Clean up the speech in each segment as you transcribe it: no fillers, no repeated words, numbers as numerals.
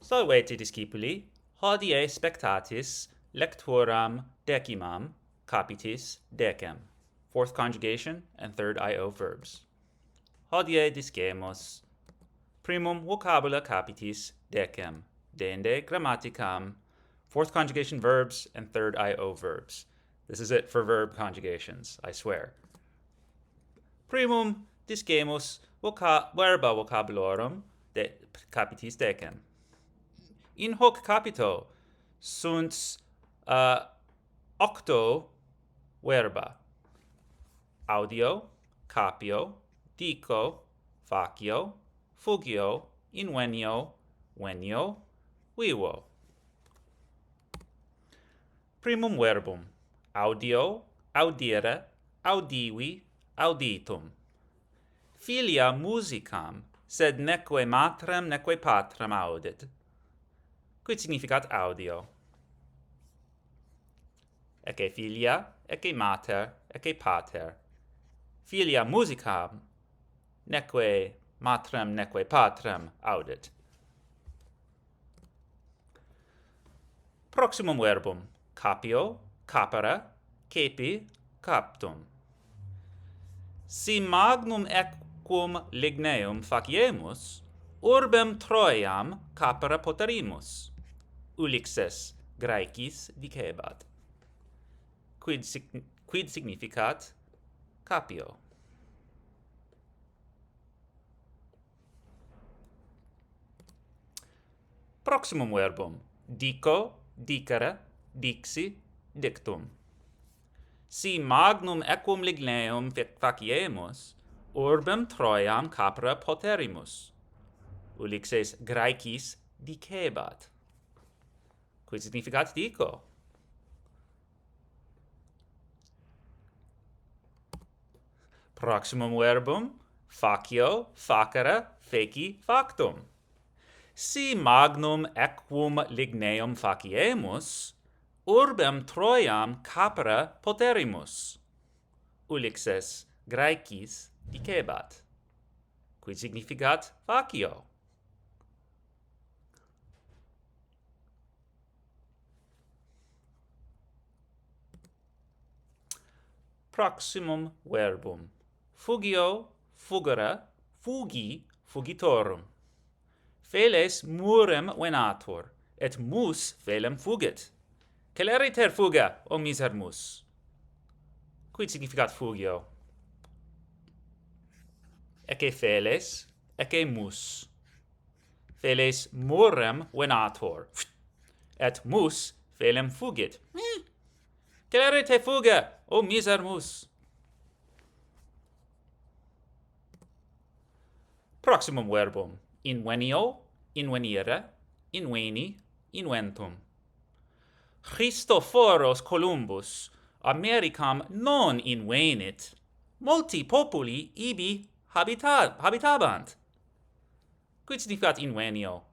Salvete discipuli, hodie spectatis lecturam decimam capitis decem. Fourth conjugation and 3rd-io verbs. Hodie discemus primum vocabula capitis decem, dende grammaticam, fourth conjugation verbs and 3rd-io verbs. This is it for verb conjugations, I swear. Primum discemus verba vocabulorum de capitis decem. In hoc capito sunt octo verba: audio, capio, dico, facio, fugio, invenio, venio, vivo. Primum verbum: audio, audire, audivi, auditum. Filia musicam, sed neque matrem neque patrem audit. Quid significat audio? Ecce filia, ecce mater, ecce pater. Filia musicam, neque matrem neque patrem audit. Proximum verbum: capio, capere, capi, captum. Si magnum equum ligneum faciemus, urbem Troiam capere poterimus. Ulixes Graecis dicebat. Quid significat capio? Proximum verbum: dico, dicere, dixi, dictum. Si magnum equum ligneum faciemus, urbem Troiam capere poterimus. Ulixes Graecis dicebat. Quid significat dico? Proximum verbum: facio, facere, feci, factum. Si magnum equum ligneum faciemus, urbem Troiam capere poterimus. Ulixes Graecis dicebat. Quid significat facio? Proximum verbum: fugio, fugere, fugi, fugitorum. Feles murem venatur, et mus felem fugit. Celeriter fuga, o miser mus. Quid significat fugio? Ecce feles, ecce mus. Feles murem venatur, et mus felem fugit. Celerite fuga, o miser mus. Proximum verbum: invenio, invenire, inveni, inventum. Christophoros Columbus Americam non invenit, multi populi ibi habitabant. Quid significat invenio?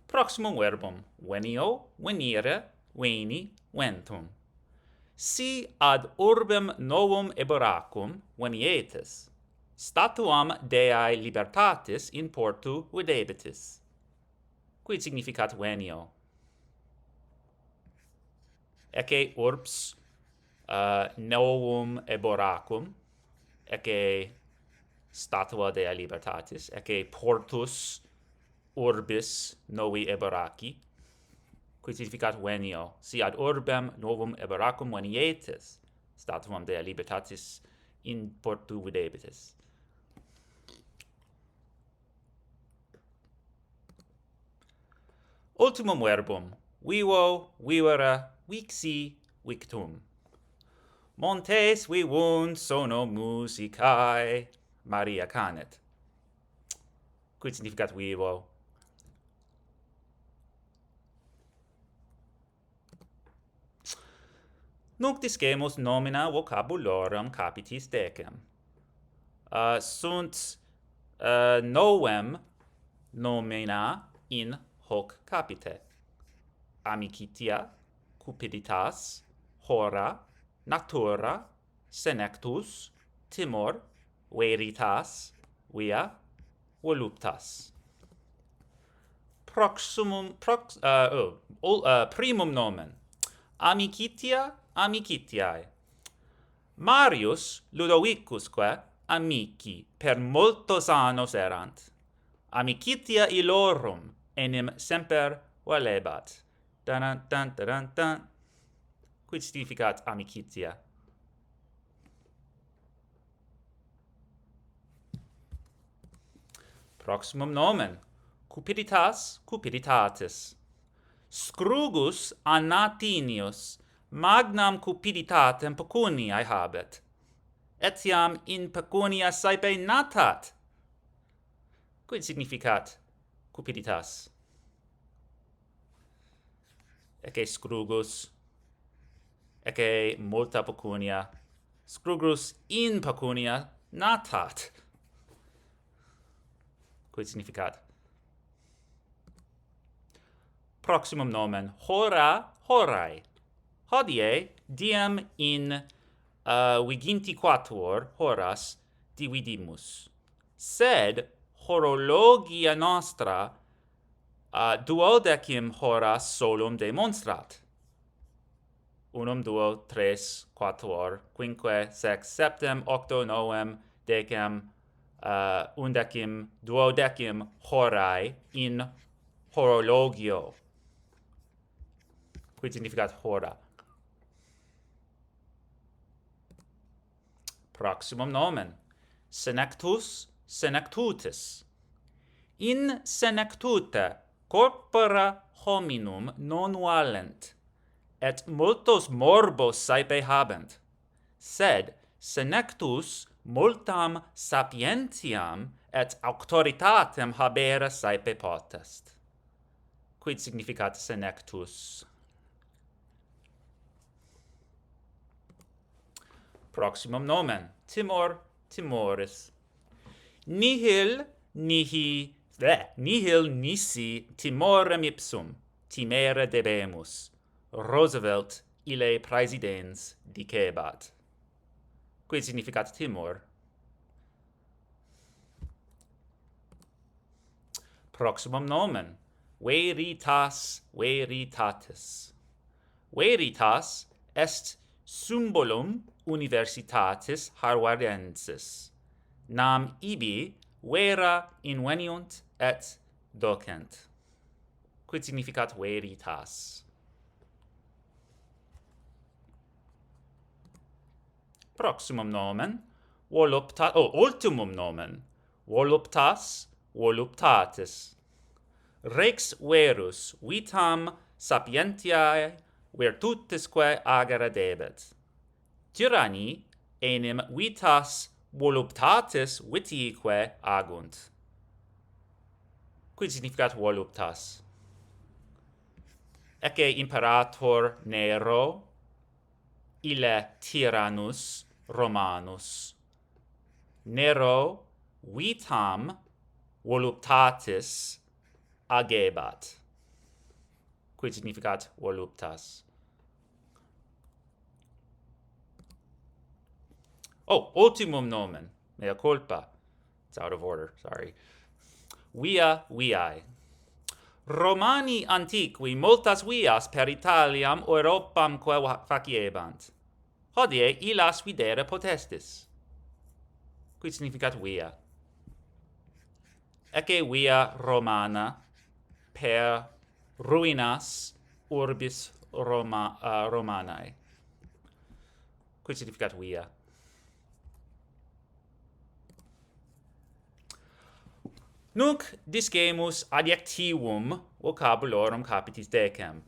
Proximum verbum: venio, venire, veni, ventum. Si ad urbem novum eboracum venietis, statuam Dei libertatis in portu videbitis. Quid significat venio? Ecce urbs novum eboracum, ecce statua Dei libertatis, ecce portus urbis novi eboraci. Quid significat venio? Si ad urbem novum eboracum venietis, statuam Dei libertatis in portu videbitis. Ultimum verbum: vivo, vivere, vixi, victum. Montes vivunt sono musicae, Maria canet. Quid significat vivo? Nunc discemus nomina vocabulorum capitis decem. Sunt novem nomina in hoc capite: amicitia, cupiditas, hora, natura, senectus, timor, veritas, via, voluptas. Primum nomen, amicitia, amicitiae. Marius Ludovicusque amici per multos annos erant. Amicitia illorum enim semper valebat. Dun dun dun dun. Quid significat amicitia? Proximum nomen, cupiditas, cupiditatis. Scrugus Anatinius magnam cupiditatem pecuniae habet, etiam in pecunia saepe natat. Quid significat cupiditas? Ecce scrugus, ecce multa pecunia, scrugus in pecunia natat. Quid significat? Proximum nomen, hora, horae. Hodie diem in viginti quatuor horas dividimus. Sed horologia nostra duodecim horas solum demonstrat. Unum, duo, tres, quatuor, quinque, sex, septem, octo, novem, decem, undecim, duodecim horae in horologio. Quid significat hora? Proximum nomen, senectus, senectutis. In senectute corpora hominum non valent, et multos morbos saepe habent, sed senectus multam sapientiam et auctoritatem habere saepe potest. Quid significat senectus? Proximum nomen, timor, timoris. Nihil nisi timorem ipsum, timere debemus. Roosevelt ille praesidens dicebat. Quid significat timor? Proximum nomen, veritas, veritatis. Veritas est symbolum universitatis Harvardensis. Nam ibi vera inveniunt et docent. Quid significat veritas? Proximum nomen, ultimum nomen, voluptas, voluptatis. Rex verus vitam sapientiae virtutisque agere debet. Tyranni enim vitas voluptatis vitiique agunt. Quid significat voluptas? Ecce imperator Nero, ille tyrannus Romanus. Nero vitam voluptatis agebat. Quid significat voluptas? Ultimum nomen, mea culpa. It's out of order, sorry. Via viae. Romani antiqui multas vias per Italiam Europam quo faciebant. Hodie illas videre potestis. Quid significat via? Ecce via Romana per ruinas urbis Romanae. Quid significat via? Nunc discemus adjectivum vocabulorum capitis decem.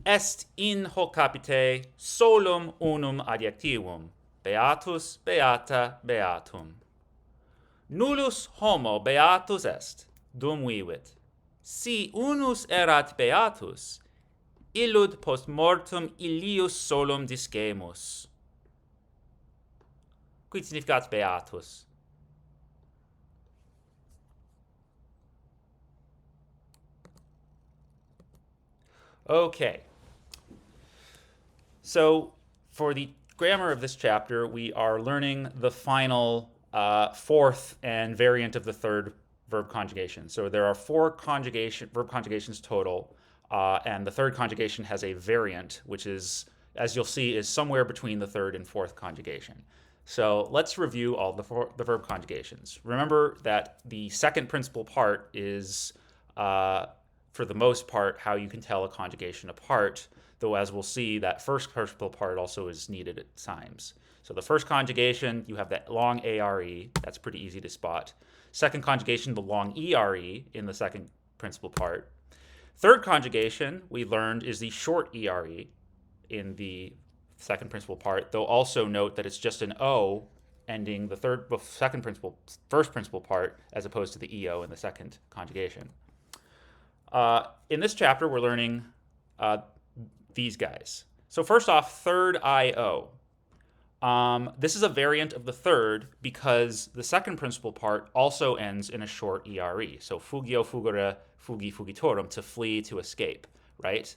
Est in hoc capite solum unum adjectivum, beatus, beata, beatum. Nullus homo beatus est, dum vivit. Si unus erat beatus, illud post mortem illius solum discemus. Quid significat beatus? Okay. So, for the grammar of this chapter, we are learning the final fourth and variant of the third verb conjugation. So there are four verb conjugations total, and the third conjugation has a variant, which is, as you'll see, is somewhere between the third and fourth conjugation. So let's review all the verb conjugations. Remember that the second principal part is, for the most part, how you can tell a conjugation apart, though as we'll see, that first principal part also is needed at times. So the first conjugation, you have that long ARE, that's pretty easy to spot. Second conjugation, the long ERE in the second principal part. Third conjugation, we learned, is the short ERE in the second principal part, though also note that it's just an O ending the first principal part as opposed to the EO in the second conjugation. In this chapter, we're learning these guys. So first off, 3rd-io. This is a variant of the third because the second principal part also ends in a short ERE. So fugio, fugere, fugi, fugitorum, to flee, to escape, right?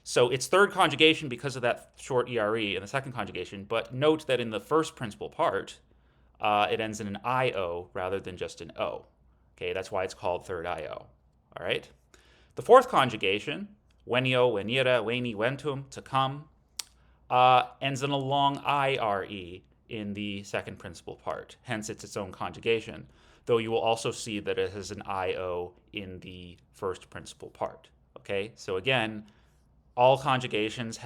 So it's third conjugation because of that short ERE in the second conjugation, but note that in the first principal part, it ends in an IO rather than just an O. Okay, that's why it's called 3rd-io. All right? The fourth conjugation, venio, venire, veni, ventum, to come, ends in a long IRE in the second principal part. Hence, it's its own conjugation, though you will also see that it has an IO in the first principal part. Okay, so again, all conjugations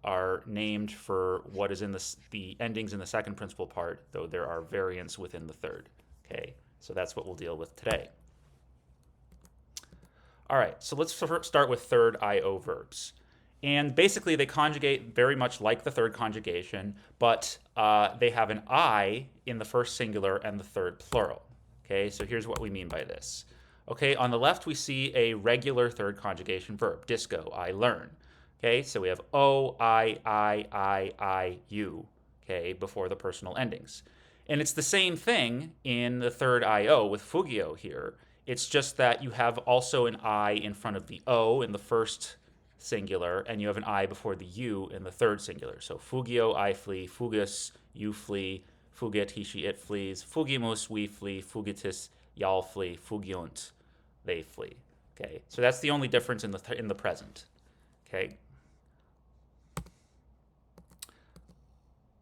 are named for what is in the endings in the second principal part, though there are variants within the third. Okay, so that's what we'll deal with today. All right, so let's start with 3rd-io verbs. And basically, they conjugate very much like the third conjugation, but they have an I in the first singular and the third plural. Okay, so here's what we mean by this. Okay, on the left, we see a regular third conjugation verb, disco, I learn. Okay, so we have O, I, you, okay, before the personal endings. And it's the same thing in the 3rd-io with fugio here. It's just that you have also an I in front of the O in the first singular, and you have an I before the U in the third singular. So fugio, I flee, fugus, you flee, fugit, he, she, it flees, fugimus, we flee, fugitis, y'all flee, fugiunt, they flee. Okay, so that's the only difference in the present. Okay.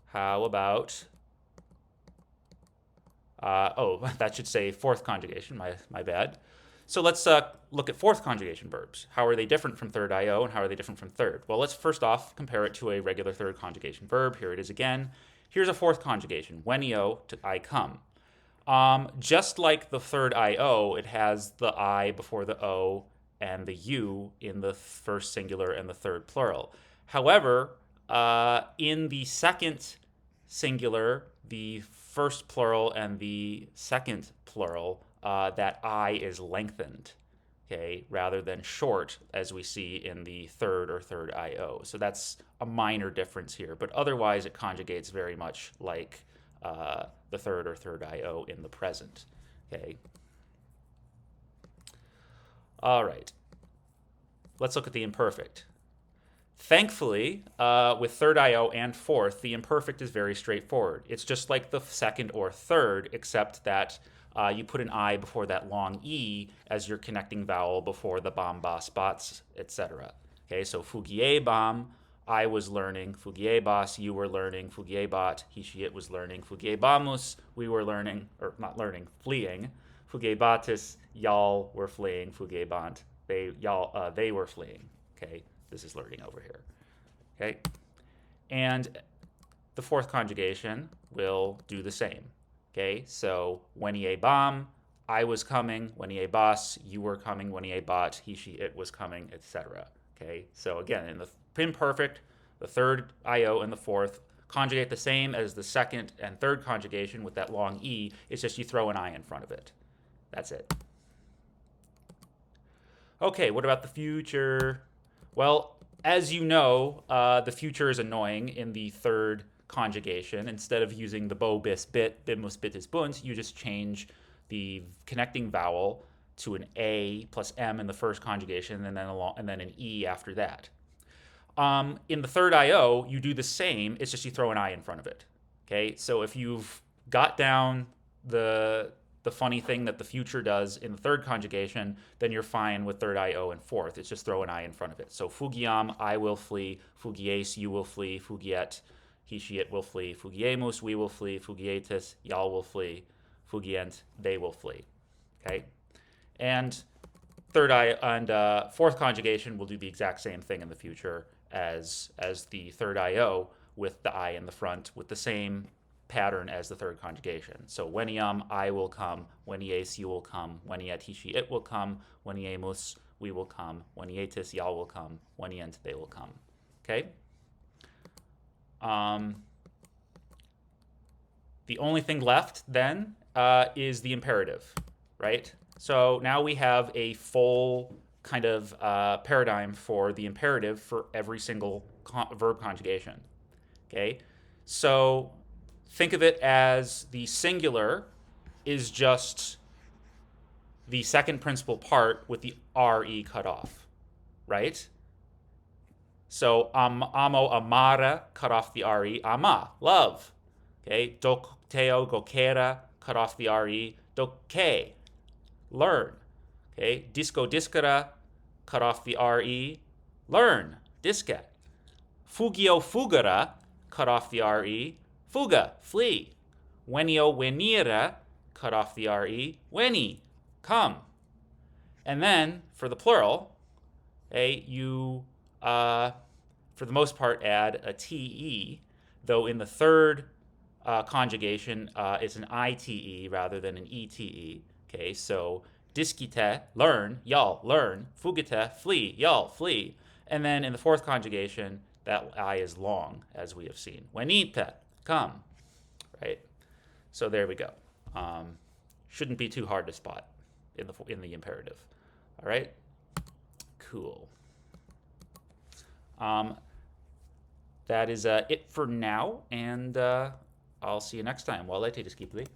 How about, that should say fourth conjugation, my bad. So let's look at fourth conjugation verbs. How are they different from 3rd-io and how are they different from third? Well, let's first off compare it to a regular third conjugation verb. Here it is again. Here's a fourth conjugation, venio, to I come. Just like the 3rd-io, it has the I before the O and the U in the first singular and the third plural. However, in the second singular, the first plural and the second plural, that I is lengthened, okay, rather than short as we see in the third or 3rd-io. So that's a minor difference here, but otherwise it conjugates very much like the third or 3rd-io in the present, okay. All right, let's look at the imperfect. Thankfully, with 3rd-io and fourth, the imperfect is very straightforward. It's just like the second or third, except that you put an I before that long E as your connecting vowel before the bam, ba, spots, etc. Okay, so fugie bam, I was learning, fugie bas, you were learning, fugie bat, he, she, it was learning, fugie bamus, we were learning, or not learning, fleeing, fugie batis, y'all were fleeing, fugie bant, they were fleeing. Okay, this is learning over here. Okay, and the fourth conjugation will do the same. Okay, so venie bam, I was coming, venie bas, you were coming, venie bat, he, she, it was coming, etc. Okay, so again, in the imperfect, the 3rd-io and the fourth conjugate the same as the second and third conjugation with that long E. It's just you throw an I in front of it. That's it. Okay, what about the future? Well, as you know, the future is annoying in the third conjugation. Instead of using the bo, bis, bit, bimus, bitis, bunt, you just change the connecting vowel to an A plus M in the first conjugation and then an E after that. In the 3rd-io, you do the same. It's just you throw an I in front of it. Okay, so if you've got down the funny thing that the future does in the third conjugation, then you're fine with 3rd-io and 4th. It's just throw an I in front of it. So fugiam, I will flee. Fugies, you will flee. Fugiet, he, she, it will flee. Fugiemus, we will flee. Fugietis, y'all will flee. Fugient, they will flee. Okay, and 3rd-io and 4th conjugation will do the exact same thing in the future as the 3rd-io, with the I in the front, with the same pattern as the third conjugation. So veniam, I will come. Venies, you will come. Veniet, he, she, it will come. Veniemus, we will come. Venietis, y'all will come. Venient, they will come. Okay? The only thing left then is the imperative, right? So now we have a full kind of paradigm for the imperative for every single verb conjugation. Okay, so think of it as the singular is just the second principal part with the RE cut off, right? So amo, amara, cut off the RE, ama, love. Okay, dokteo, gokera, cut off the RE, doke, learn. Okay, disco, discara, cut off the RE, learn, disket. Fugio, fugara, cut off the RE, fuga, flee. Venio, venire, cut off the RE, veni, come. And then for the plural, okay, you, for the most part, add a TE, though in the third conjugation, it's an ITE rather than an ETE. Okay, so discite, learn, y'all, learn. Fugite, flee, y'all, flee. And then in the fourth conjugation, that I is long, as we have seen. Venite, come, right? So there we go. Shouldn't be too hard to spot in the imperative. All right, cool. That is it for now, and I'll see you next time. Walete discipli.